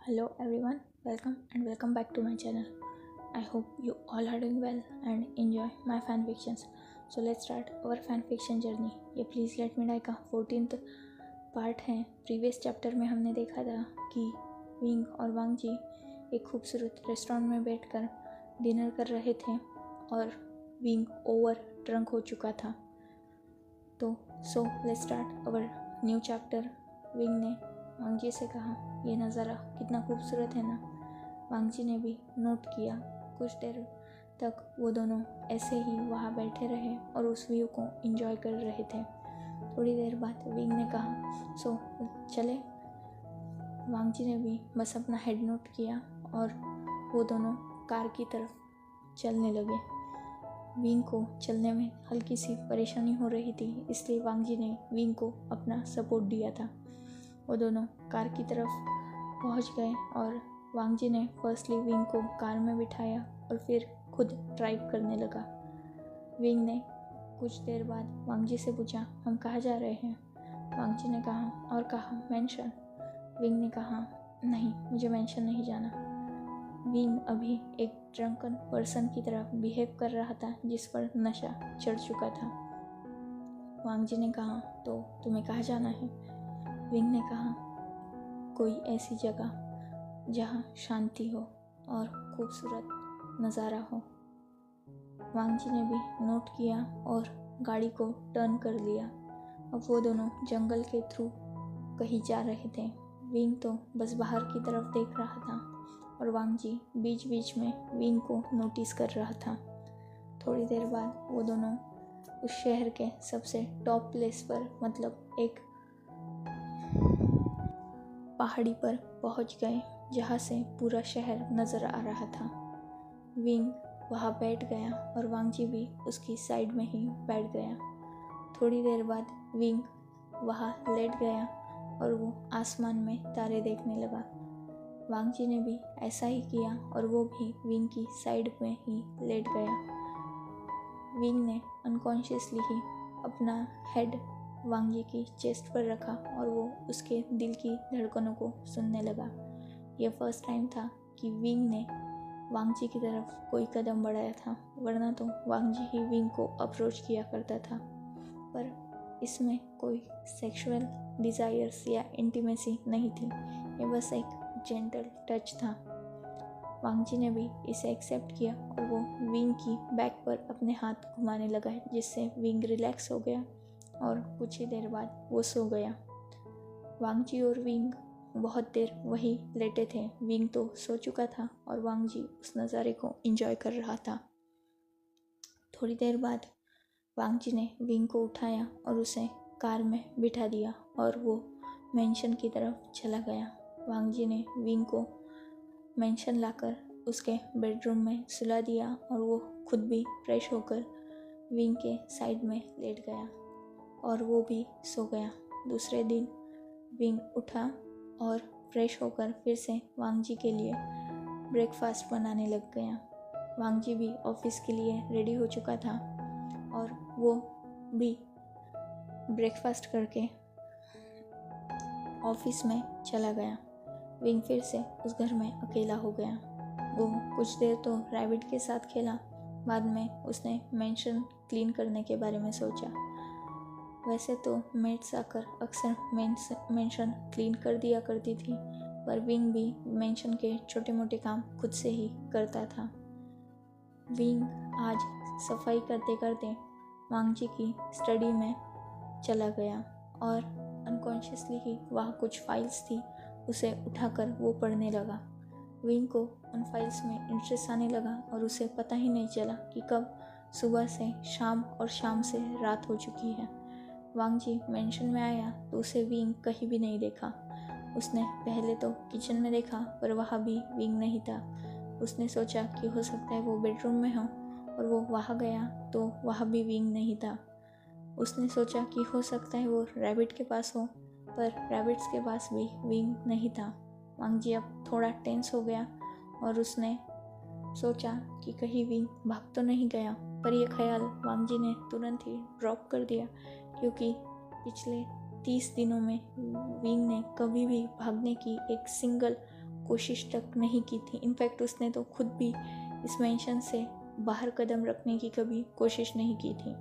Hello everyone, welcome back to my channel. I hope you all are doing well and enjoy my fan fictions. So let's start our fan fiction journey. ये Please Let Me Die का 14th part है. Previous chapter में हमने देखा था कि wing और वांग जी एक खूबसूरत रेस्टोरेंट में बैठकर डिनर कर रहे थे और विंग ओवर ड्रंक हो चुका था. तो let's start our new chapter. Wing ने वांग जी से कहा, ये नज़ारा कितना खूबसूरत है ना. वांग जी ने भी नोट किया. कुछ देर तक वो दोनों ऐसे ही वहाँ बैठे रहे और उस व्यू को एंजॉय कर रहे थे. थोड़ी देर बाद विंग ने कहा, चले. वांग जी ने भी बस अपना हेड नोट किया और वो दोनों कार की तरफ चलने लगे. विंग को चलने में हल्की सी परेशानी हो रही थी, इसलिए वांग जी ने विंग को अपना सपोर्ट दिया था. वो दोनों कार की तरफ पहुंच गए और वांग जी ने फर्स्टली विंग को कार में बिठाया और फिर खुद ड्राइव करने लगा. विंग ने कुछ देर बाद वांग जी से पूछा, हम कहाँ जा रहे हैं. वांग जी ने कहा, और कहा, मेंशन. विंग ने कहा, नहीं, मुझे मेंशन नहीं जाना. विंग अभी एक ड्रंकन पर्सन की तरह बिहेव कर रहा था जिस पर नशा चढ़ चुका था. वांग जी ने कहा, तो तुम्हें कहाँ जाना है. विंग ने कहा, कोई ऐसी जगह जहाँ शांति हो और खूबसूरत नज़ारा हो. वांग जी ने भी नोट किया और गाड़ी को टर्न कर लिया. अब वो दोनों जंगल के थ्रू कहीं जा रहे थे. विंग तो बस बाहर की तरफ देख रहा था और वांग जी बीच बीच में विंग को नोटिस कर रहा था. थोड़ी देर बाद वो दोनों उस शहर के सबसे टॉप प्लेस पर, मतलब एक पहाड़ी पर पहुंच गए जहां से पूरा शहर नज़र आ रहा था. विंग वहां बैठ गया और वांग जी भी उसकी साइड में ही बैठ गया. थोड़ी देर बाद विंग वहां लेट गया और वो आसमान में तारे देखने लगा. वांग जी ने भी ऐसा ही किया और वो भी विंग की साइड में ही लेट गया. विंग ने अनकॉन्शियसली ही अपना हेड वांग जी की चेस्ट पर रखा और वो उसके दिल की धड़कनों को सुनने लगा. ये फर्स्ट टाइम था कि विंग ने वांग जी की तरफ कोई कदम बढ़ाया था, वरना तो वांग जी ही विंग को अप्रोच किया करता था. पर इसमें कोई सेक्सुअल डिज़ायर्स या इंटीमेसी नहीं थी, ये बस एक जेंटल टच था. वांग जी ने भी इसे एक्सेप्ट किया और वो विंग की बैक पर अपने हाथ घुमाने लगा, जिससे विंग रिलैक्स हो गया और कुछ ही देर बाद वो सो गया. वांग जी और विंग बहुत देर वही लेटे थे. विंग तो सो चुका था और वांग जी उस नज़ारे को एंजॉय कर रहा था. थोड़ी देर बाद वांग जी ने विंग को उठाया और उसे कार में बिठा दिया और वो मेंशन की तरफ चला गया. वांग जी ने विंग को मेंशन लाकर उसके बेडरूम में सुला दिया और वो खुद भी फ्रेश होकर विंग के साइड में लेट गया और वो भी सो गया. दूसरे दिन विंग उठा और फ्रेश होकर फिर से वांग जी के लिए ब्रेकफास्ट बनाने लग गया. वांग जी भी ऑफिस के लिए रेडी हो चुका था और वो भी ब्रेकफास्ट करके ऑफिस में चला गया. विंग फिर से उस घर में अकेला हो गया. वो कुछ देर तो रैबिट के साथ खेला. बाद में उसने मेंशन क्लीन करने के बारे में सोचा. वैसे तो मेट्स आकर अक्सर मेंशन क्लीन कर दिया करती थी, पर विंग भी मेंशन के छोटे मोटे काम खुद से ही करता था. विंग आज सफाई करते करते वांग जी की स्टडी में चला गया और अनकॉन्शियसली ही वहाँ कुछ फाइल्स थी, उसे उठाकर वो पढ़ने लगा. विंग को उन फाइल्स में इंटरेस्ट आने लगा और उसे पता ही नहीं चला कि कब सुबह से शाम और शाम से रात हो चुकी है. वांग जी मेंशन में आया तो उसे विंग कहीं भी नहीं देखा. उसने पहले तो किचन में देखा, पर वहाँ भी विंग नहीं था. उसने सोचा कि हो सकता है वो बेडरूम में हो, और वो वहाँ गया तो वहाँ भी विंग नहीं था. उसने सोचा कि हो सकता है वो रैबिट के पास हो, पर रैबिट्स के पास भी विंग नहीं था. वांग जी अब थोड़ा टेंस हो गया और उसने सोचा कि कहीं विंग भाग तो नहीं गया, पर यह ख्याल वांग जी ने तुरंत ही ड्रॉप कर दिया, क्योंकि पिछले 30 दिनों में विंग ने कभी भी भागने की एक सिंगल कोशिश तक नहीं की थी। इनफैक्ट उसने तो खुद भी इस मेंशन से बाहर कदम रखने की कभी कोशिश नहीं की थी।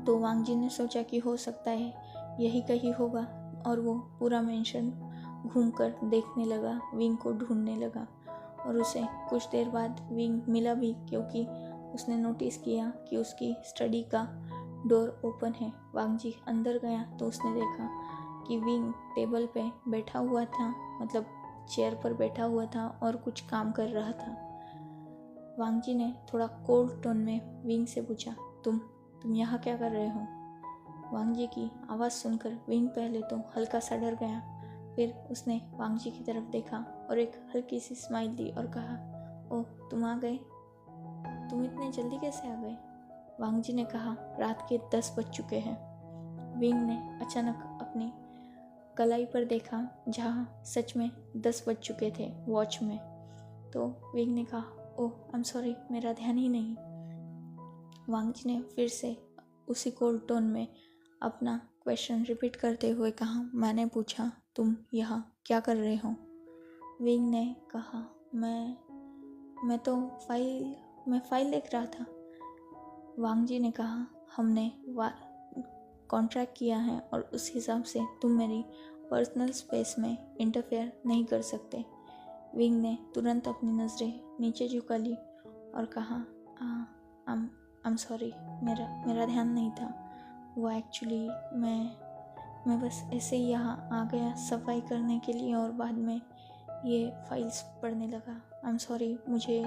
तो वांग जी ने सोचा कि हो सकता है यही कहीं होगा, और वो पूरा मेंशन घूमकर देखने लगा, विंग को ढूंढने लगा। और उसे कुछ देर बाद विंग मिला भी, क्योंकि उसने नोटिस किया कि उसकी स्टडी का डोर ओपन है। वांग जी अंदर गया तो उसने देखा कि विंग टेबल पे बैठा हुआ था, मतलब चेयर पर बैठा हुआ था और कुछ काम कर रहा था। वांग जी ने थोड़ा कोल्ड टोन में विंग से पूछा, तुम यहाँ क्या कर रहे हो? वांग जी की आवाज़ सुनकर विंग पहले तो हल्का सा डर गया, फिर उसने वांग जी की तरफ देखा और एक हल्की सी स्माइल दी और कहा, ओह तुम आ गए, तुम इतने जल्दी कैसे आ गए? वांग जी ने कहा, रात के 10 बज चुके हैं। विंग ने अचानक अपनी कलाई पर देखा, जहाँ सच में 10 बज चुके थे वॉच में। तो विंग ने कहा, ओह आई एम सॉरी, मेरा ध्यान ही नहीं। वांग जी ने फिर से उसी कोल्ड टोन में अपना क्वेश्चन रिपीट करते हुए कहा, मैंने पूछा तुम यहाँ क्या कर रहे हो? विंग ने कहा, मैं तो फाइल देख रहा था। वांग जी ने कहा, हमने कॉन्ट्रैक्ट किया है और उस हिसाब से तुम मेरी पर्सनल स्पेस में इंटरफेयर नहीं कर सकते। विंग ने तुरंत अपनी नज़रें नीचे झुका ली और कहा, आई एम सॉरी, मेरा ध्यान नहीं था। वो एक्चुअली मैं बस ऐसे ही यहाँ आ गया सफाई करने के लिए और बाद में ये फाइल्स पढ़ने लगा। आई एम सॉरी, मुझे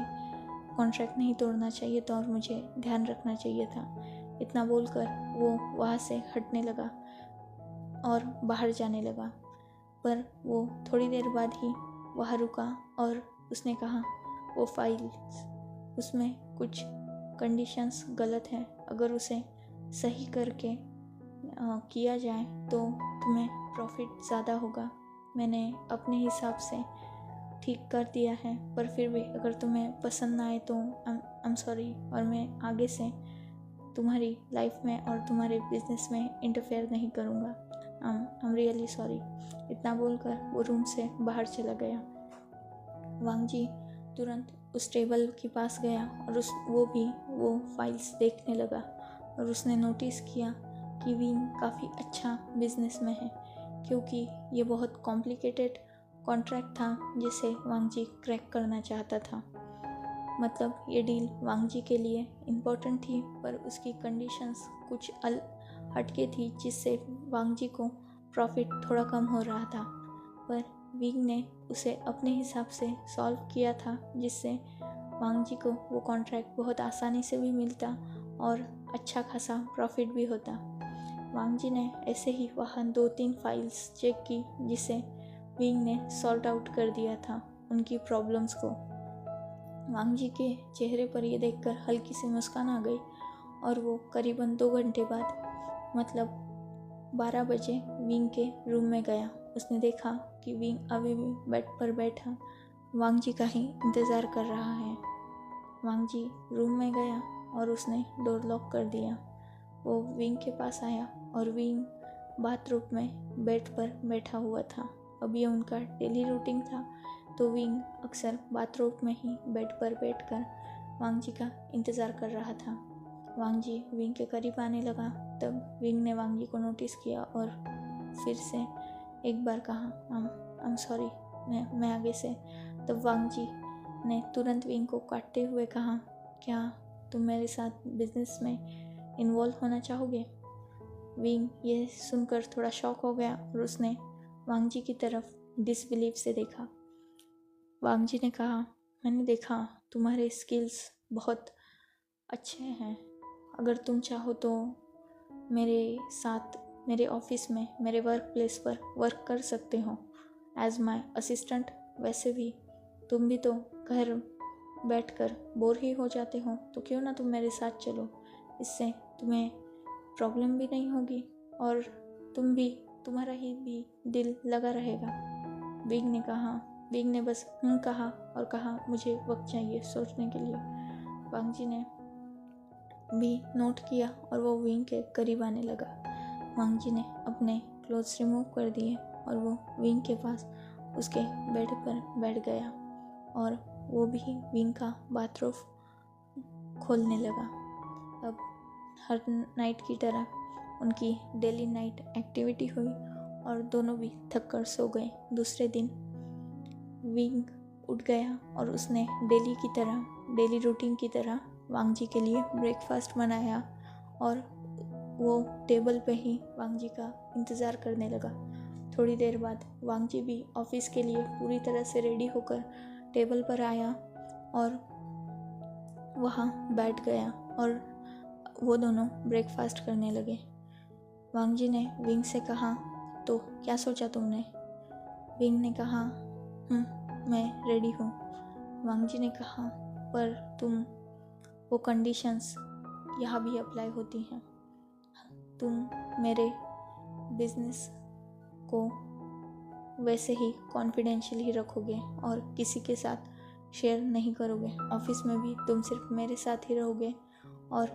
कॉन्ट्रैक्ट नहीं तोड़ना चाहिए था और मुझे ध्यान रखना चाहिए था। इतना बोलकर वो वहाँ से हटने लगा और बाहर जाने लगा, पर वो थोड़ी देर बाद ही वहाँ रुका और उसने कहा, वो फाइल्स, उसमें कुछ कंडीशंस गलत हैं, अगर उसे सही करके किया जाए तो तुम्हें प्रॉफिट ज़्यादा होगा। मैंने अपने हिसाब से ठीक कर दिया है, पर फिर भी अगर तुम्हें पसंद ना आए तो आई एम सॉरी, और मैं आगे से तुम्हारी लाइफ में और तुम्हारे बिजनेस में इंटरफेयर नहीं करूँगा। I am really sorry. इतना बोलकर वो रूम से बाहर चला गया। वांग जी तुरंत उस टेबल के पास गया और वो फाइल्स देखने लगा, और उसने नोटिस किया कि विंग काफ़ी अच्छा बिजनेस में है, क्योंकि ये बहुत कॉम्प्लिकेटेड कॉन्ट्रैक्ट था जिसे वांग जी क्रैक करना चाहता था। मतलब ये डील वांग जी के लिए इम्पोर्टेंट थी, पर उसकी कंडीशंस कुछ हटके थी, जिससे वांग जी को प्रॉफिट थोड़ा कम हो रहा था। पर विंग ने उसे अपने हिसाब से सॉल्व किया था, जिससे वांग जी को वो कॉन्ट्रैक्ट बहुत आसानी से भी मिलता और अच्छा खासा प्रॉफिट भी होता। वांग जी ने ऐसे ही वहाँ 2-3 फाइल्स चेक की, जिसे विंग ने सॉर्ट आउट कर दिया था उनकी प्रॉब्लम्स को। वांग जी के चेहरे पर ये देखकर हल्की सी मुस्कान आ गई और वो करीबन 2 घंटे बाद, मतलब 12 बजे विंग के रूम में गया। उसने देखा कि विंग अभी भी बेड पर बैठा वांग जी का ही इंतज़ार कर रहा है। वांग जी रूम में गया और उसने डोर लॉक कर दिया। वो विंग के पास आया और विंग बाथरूम में बेड पर बैठा हुआ था। अब ये उनका डेली रूटीन था, तो विंग अक्सर बाथरूम में ही बेड पर बैठकर वांग जी का इंतज़ार कर रहा था। वांग जी विंग के करीब आने लगा, तब विंग ने वांग जी को नोटिस किया और फिर से एक बार कहा, आई एम सॉरी, मैं आगे से। तब वांग जी ने तुरंत विंग को काटते हुए कहा, क्या तुम मेरे साथ बिजनेस में इन्वॉल्व होना चाहोगे? विंग ये सुनकर थोड़ा शॉक हो गया और उसने वांग जी की तरफ डिसबिलीव से देखा। वांग जी ने कहा, मैंने देखा तुम्हारे स्किल्स बहुत अच्छे हैं, अगर तुम चाहो तो मेरे साथ मेरे ऑफिस में, मेरे वर्क प्लेस पर वर्क कर सकते हो एज माय असिस्टेंट। वैसे भी तुम भी तो घर बैठकर बोर ही हो जाते हो, तो क्यों ना तुम मेरे साथ चलो, इससे तुम्हें प्रॉब्लम भी नहीं होगी और तुम्हारा ही भी दिल लगा रहेगा। विंग ने बस कहा और कहा, मुझे वक्त चाहिए सोचने के लिए। वांग जी ने भी नोट किया और वो विंग के करीब आने लगा। वांग जी ने अपने क्लोथ्स रिमूव कर दिए और वो विंग के पास उसके बेड पर बैठ गया और वो भी विंग का बाथरूम खोलने लगा। अब हर नाइट की तरह उनकी डेली नाइट एक्टिविटी हुई और दोनों भी थक कर सो गए। दूसरे दिन विंग उठ गया और उसने डेली रूटीन की तरह वांग जी के लिए ब्रेकफास्ट बनाया और वो टेबल पे ही वांग जी का इंतज़ार करने लगा। थोड़ी देर बाद वांग जी भी ऑफिस के लिए पूरी तरह से रेडी होकर टेबल पर आया और वहाँ बैठ गया और वो दोनों ब्रेकफास्ट करने लगे। वांग जी ने विंग से कहा, तो क्या सोचा तुमने? विंग ने कहा, मैं रेडी हूँ। वांग जी ने कहा, पर वो कंडीशंस यहाँ भी अप्लाई होती हैं। तुम मेरे बिजनेस को वैसे ही कॉन्फिडेंशियल ही रखोगे और किसी के साथ शेयर नहीं करोगे। ऑफिस में भी तुम सिर्फ मेरे साथ ही रहोगे और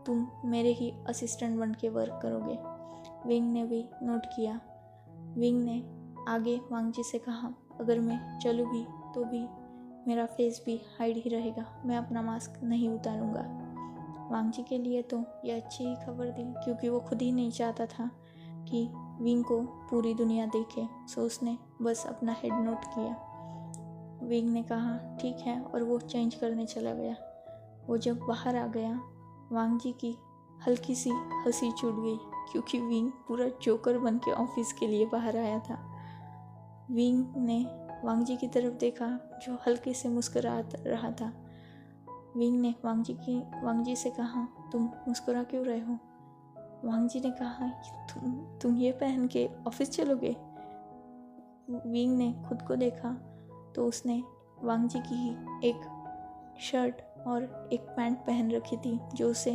तुम मेरे ही असिस्टेंट बन के वर्क करोगे। विंग ने भी नोट किया। विंग ने आगे वांग जी से कहा, अगर मैं चलूँ भी तो भी मेरा फेस भी हाइड ही रहेगा, मैं अपना मास्क नहीं उतारूंगा। वांग जी के लिए तो यह अच्छी ही खबर थी, क्योंकि वो खुद ही नहीं चाहता था कि विंग को पूरी दुनिया देखे। सो उसने बस अपना हेड नोट किया। विंग ने कहा, ठीक है, और वो चेंज करने चला गया। वो जब बाहर आ गया, वांग जी की हल्की सी हंसी छूट गई, क्योंकि विंग पूरा जोकर बन के ऑफिस के लिए बाहर आया था। विंग ने वांग जी की तरफ देखा, जो हल्के से मुस्कुरा रहा था। विंग ने वांग जी से कहा, तुम मुस्कुरा क्यों रहे हो? वांग जी ने कहा, तुम ये पहन के ऑफिस चलोगे? विंग ने खुद को देखा तो उसने वांग जी की ही एक शर्ट और एक पैंट पहन रखी थी, जो उसे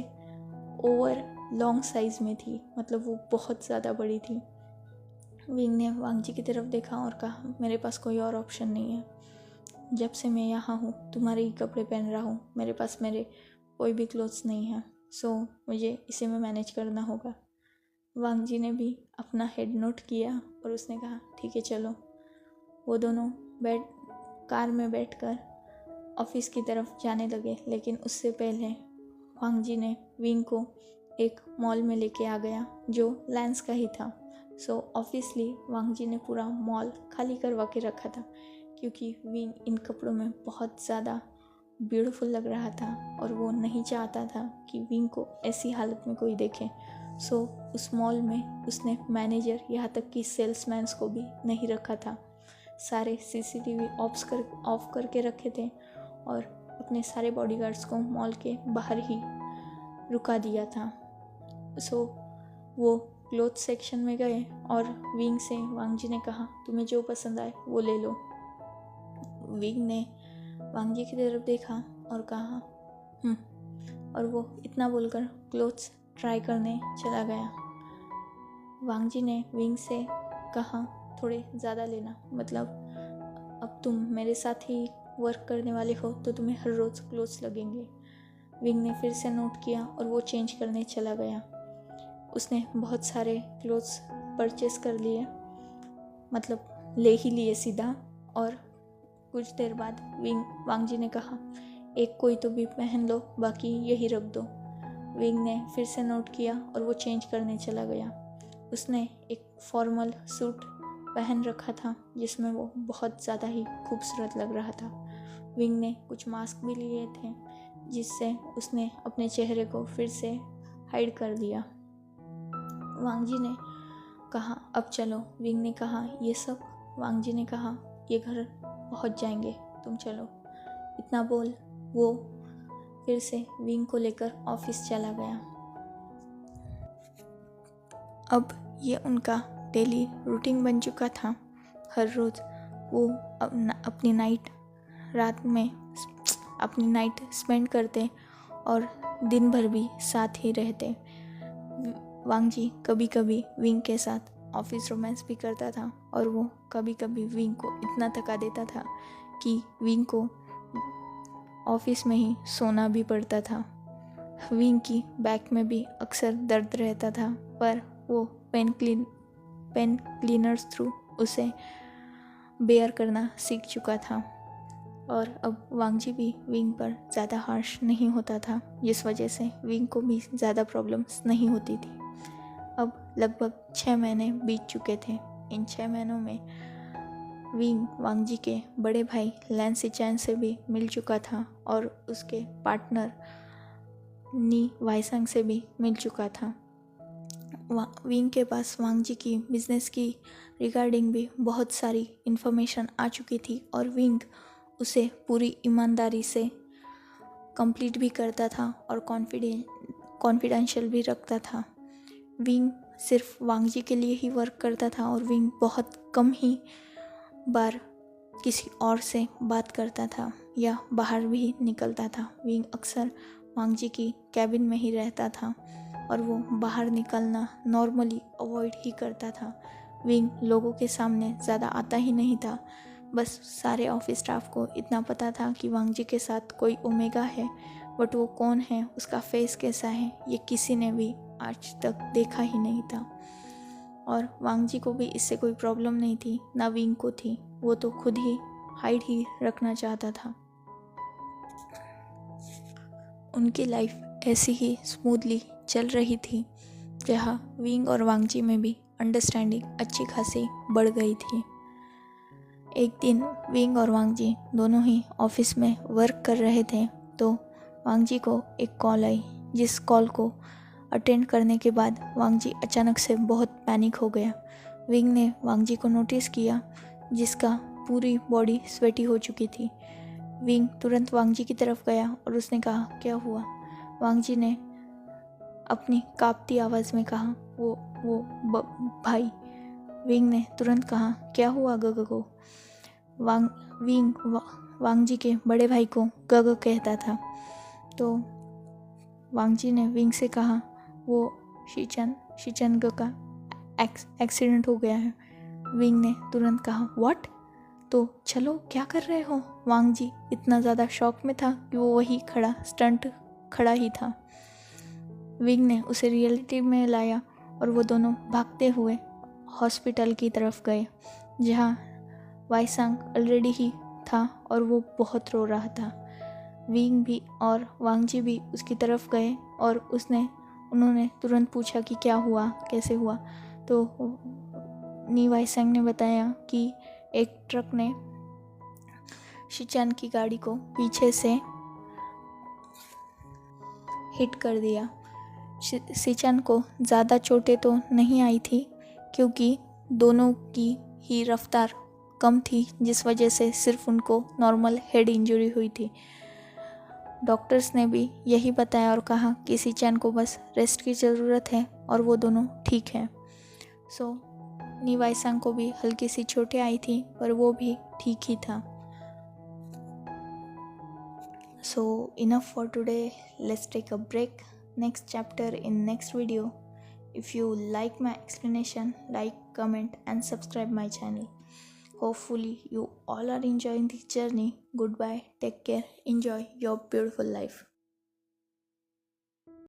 ओवर लॉन्ग साइज में थी, मतलब वो बहुत ज़्यादा बड़ी थी। विंग ने वांग जी की तरफ देखा और कहा, मेरे पास कोई और ऑप्शन नहीं है। जब से मैं यहाँ हूँ तुम्हारे ही कपड़े पहन रहा हूँ, मेरे पास मेरे कोई भी क्लोथ्स नहीं है, सो मुझे इसी में मैनेज करना होगा। वांग जी ने भी अपना हेड नोट किया और उसने कहा, ठीक है चलो। वो दोनों कार में बैठकर ऑफिस की तरफ जाने लगे, लेकिन उससे पहले वांग जी ने विंग को एक मॉल में लेके आ गया, जो लैंस का ही था। सो ऑब्वियसली वांग जी ने पूरा मॉल खाली करवा के रखा था, क्योंकि विंग इन कपड़ों में बहुत ज़्यादा ब्यूटीफुल लग रहा था और वो नहीं चाहता था कि विंग को ऐसी हालत में कोई देखे। सो उस मॉल में उसने मैनेजर, यहाँ तक कि सेल्समैन्स को भी नहीं रखा था। सारे सीसीटीवी ऑफ करके रखे थे और अपने सारे बॉडीगार्ड्स को मॉल के बाहर ही रुका दिया था। सो वो क्लोथ सेक्शन में गए और विंग से वांग जी ने कहा, तुम्हें जो पसंद आए वो ले लो। विंग ने वांग जी की तरफ देखा और कहा, और वो इतना बोलकर क्लोथ्स ट्राई करने चला गया। वांग जी ने विंग से कहा, थोड़े ज़्यादा लेना, मतलब अब तुम मेरे साथ ही वर्क करने वाले हो तो तुम्हें हर रोज़ क्लोथ्स लगेंगे। विंग ने फिर से नोट किया और वो चेंज करने चला गया। उसने बहुत सारे क्लोथ्स परचेस कर लिए, मतलब ले ही लिए सीधा। और कुछ देर बाद वांग जी ने कहा, एक कोई तो भी पहन लो, बाकी यही रख दो। विंग ने फिर से नोट किया और वो चेंज करने चला गया। उसने एक फॉर्मल सूट पहन रखा था, जिसमें वो बहुत ज़्यादा ही खूबसूरत लग रहा था। विंग ने कुछ मास्क भी लिए थे, जिससे उसने अपने चेहरे को फिर से हाइड कर दिया। वांग जी ने कहा, अब चलो। विंग ने कहा, ये सब? वांग जी ने कहा, ये घर पहुंच जाएंगे, तुम चलो। इतना बोल वो फिर से विंग को लेकर ऑफिस चला गया। अब ये उनका डेली रूटीन बन चुका था। हर रोज़ वो अपनी नाइट स्पेंड करते और दिन भर भी साथ ही रहते। वांग जी कभी कभी विंग के साथ ऑफिस रोमांस भी करता था और वो कभी कभी विंग को इतना थका देता था कि विंग को ऑफिस में ही सोना भी पड़ता था। विंग की बैक में भी अक्सर दर्द रहता था, पर वो पेन क्लीनर्स थ्रू उसे बेयर करना सीख चुका था और अब वांगजी भी विंग पर ज़्यादा हार्श नहीं होता था, जिस वजह से विंग को भी ज़्यादा प्रॉब्लम्स नहीं होती थी। अब लगभग 6 महीने बीत चुके थे। इन 6 महीनों में विंग वांगजी के बड़े भाई लैन सिचैन से भी मिल चुका था और उसके पार्टनर नी वाईसंग से भी मिल चुका था। विंग के पास वांगजी की बिजनेस की रिगार्डिंग भी बहुत सारी इन्फॉर्मेशन आ चुकी थी और विंग उसे पूरी ईमानदारी से कंप्लीट भी करता था और कॉन्फिडेंशियल भी रखता था। विंग सिर्फ वांगजी के लिए ही वर्क करता था और विंग बहुत कम ही बार किसी और से बात करता था या बाहर भी निकलता था। विंग अक्सर वांगजी की कैबिन में ही रहता था और वो बाहर निकलना नॉर्मली अवॉइड ही करता था। विंग लोगों के सामने ज़्यादा आता ही नहीं था। बस सारे ऑफिस स्टाफ को इतना पता था कि वांगजी के साथ कोई ओमेगा है, बट वो कौन है, उसका फेस कैसा है, ये किसी ने भी आज तक देखा ही नहीं था। और वांगजी को भी इससे कोई प्रॉब्लम नहीं थी, ना विंग को थी। वो तो खुद ही हाइड ही रखना चाहता था। उनकी लाइफ ऐसी ही स्मूथली चल रही थी, जहाँ विंग और वांगजी में भी अंडरस्टैंडिंग अच्छी खासी बढ़ गई थी। एक दिन विंग और वांगजी दोनों ही ऑफिस में वर्क कर रहे थे तो वांगजी को एक कॉल आई, जिस कॉल को अटेंड करने के बाद वांगजी अचानक से बहुत पैनिक हो गया। विंग ने वांगजी को नोटिस किया, जिसका पूरी बॉडी स्वेटी हो चुकी थी। विंग तुरंत वांगजी की तरफ गया और उसने कहा, क्या हुआ? वांगजी ने अपनी कांपती आवाज़ में कहा, वो भाई। विंग ने तुरंत कहा, क्या हुआ गगो? विंग वांगजी के बड़े भाई को गग कहता था। तो वांगजी ने विंग से कहा, वो शिचन का एक्सीडेंट हो गया है। विंग ने तुरंत कहा, व्हाट? तो चलो क्या कर रहे हो? वांगजी इतना ज़्यादा शॉक में था कि वो वही स्टंट खड़ा ही था। विंग ने उसे रियलिटी में लाया और वो दोनों भागते हुए हॉस्पिटल की तरफ गए, जहाँ वाईसंग ऑलरेडी ही था और वो बहुत रो रहा था। विंग भी और वांगजी भी उसकी तरफ गए और उन्होंने तुरंत पूछा कि क्या हुआ, कैसे हुआ। तो नी वाईसंग ने बताया कि एक ट्रक ने शिचैन की गाड़ी को पीछे से हिट कर दिया। शिचैन को ज़्यादा चोटें तो नहीं आई थी, क्योंकि दोनों की ही रफ्तार कम थी, जिस वजह से सिर्फ उनको नॉर्मल हेड इंजरी हुई थी। डॉक्टर्स ने भी यही बताया और कहा कि शिचैन को बस रेस्ट की ज़रूरत है और वो दोनों ठीक हैं। सो नी वाईसंग को भी हल्की सी चोटें आई थी, पर वो भी ठीक ही था। So enough for today. Let's take a break. Next chapter in next video. If you like my explanation, like, comment and subscribe my channel. Hopefully you all are enjoying this journey. Goodbye. Take care. Enjoy your beautiful life.